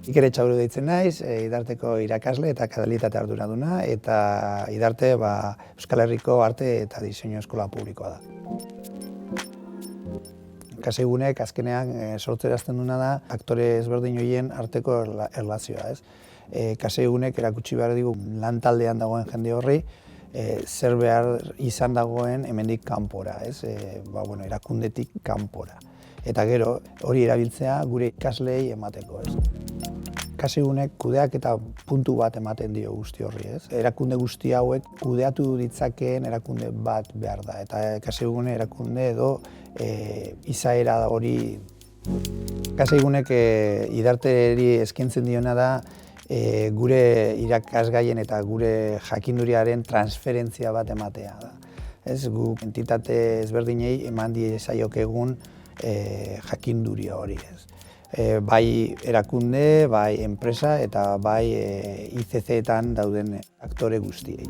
Iker Etxaburu deitzen naiz, Idarteko irakasle eta kalitatea arduraduna, eta Idarte Euskal Herriko Arte eta Diseinu Eskola Publikoa da. Kasigunek azkenean sortzerazten duna da aktore ezberdin horien arteko erlazioa, ez? Kasigunek erakutsi behar digu lantaldean dagoen jende horri zer behar izan dagoen hemendik kanpora, ez? Erakundetik kanpora. Eta gero hori erabiltzea gure ikaslei emateko, ez? Kasigunek kudeaketa puntu bat ematen dio guzti horri, ez? Erakunde guzti hauek kudeatu ditzakeen erakunde bat behar da, eta Kasigune erakunde edo izaera hori. Kasigunek Idarteri eskaintzen diona da gure irakasgaien eta gure jakinduriaren transferentzia bat ematea da. Ez, gu entitate ezberdinei eman diezaiokegun jakinduria hori, ez? Bai erakunde, bai enpresa eta bai ICC-etan dauden aktore guztiei.